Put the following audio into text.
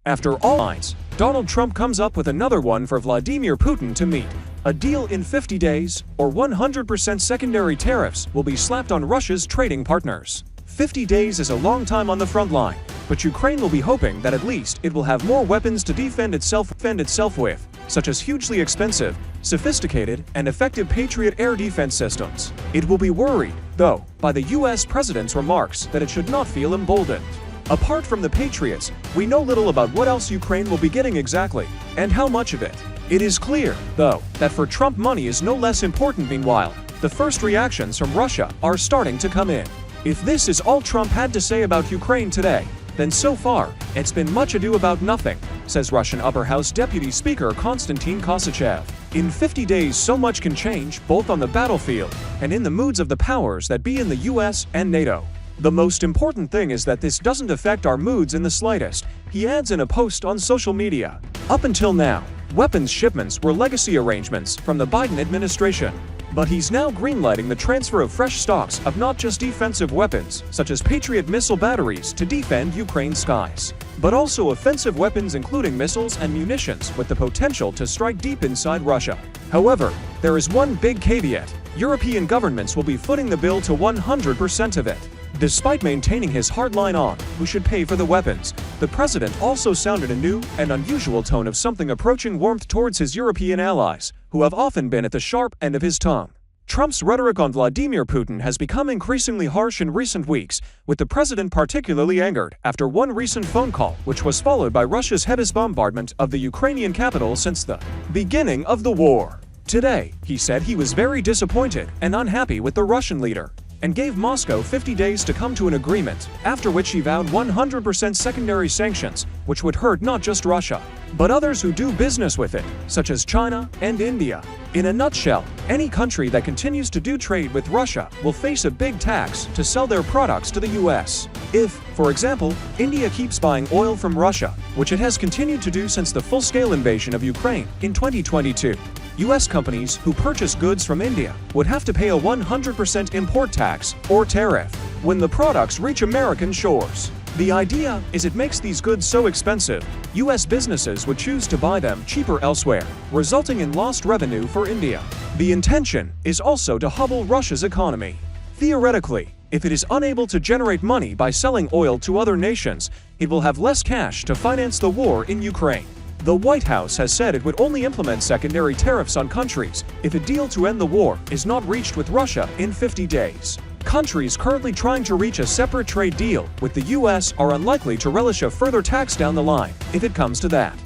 After all lines, Donald Trump comes up with another one for Vladimir Putin to meet. A deal in 50 days, or 100% secondary tariffs will be slapped on Russia's trading partners. 50 days is a long time on the front line, but Ukraine will be hoping that at least it will have more weapons to defend itself with, such as hugely expensive, sophisticated, and effective Patriot air defense systems. It will be worried, though, by the US president's remarks that it should not feel emboldened. Apart from the Patriots, we know little about what else Ukraine will be getting exactly, and how much of it. It is clear, though, that for Trump money is no less important. Meanwhile, the first reactions from Russia are starting to come in. If this is all Trump had to say about Ukraine today, then so far, it's been much ado about nothing, says Russian Upper House Deputy Speaker Konstantin Kosachev. In 50 days so much can change both on the battlefield and in the moods of the powers that be in the US and NATO. The most important thing is that this doesn't affect our moods in the slightest, he adds in a post on social media. Up until now, weapons shipments were legacy arrangements from the Biden administration. But he's now greenlighting the transfer of fresh stocks of not just defensive weapons, such as Patriot missile batteries to defend Ukraine's skies, but also offensive weapons including missiles and munitions with the potential to strike deep inside Russia. However, there is one big caveat. European governments will be footing the bill to 100% of it. Despite maintaining his hardline on who should pay for the weapons, the president also sounded a new and unusual tone of something approaching warmth towards his European allies, who have often been at the sharp end of his tongue. Trump's rhetoric on Vladimir Putin has become increasingly harsh in recent weeks, with the president particularly angered after one recent phone call which was followed by Russia's heaviest bombardment of the Ukrainian capital since the beginning of the war. Today, he said he was very disappointed and unhappy with the Russian leader, and gave Moscow 50 days to come to an agreement, after which he vowed 100% secondary sanctions, which would hurt not just Russia, but others who do business with it, such as China and India. In a nutshell, any country that continues to do trade with Russia will face a big tax to sell their products to the US. If, for example, India keeps buying oil from Russia, which it has continued to do since the full-scale invasion of Ukraine in 2022, US companies who purchase goods from India would have to pay a 100% import tax, or tariff, when the products reach American shores. The idea is it makes these goods so expensive, US businesses would choose to buy them cheaper elsewhere, resulting in lost revenue for India. The intention is also to hobble Russia's economy. Theoretically, if it is unable to generate money by selling oil to other nations, it will have less cash to finance the war in Ukraine. The White House has said it would only implement secondary tariffs on countries if a deal to end the war is not reached with Russia in 50 days. Countries currently trying to reach a separate trade deal with the US are unlikely to relish a further tax down the line, if it comes to that.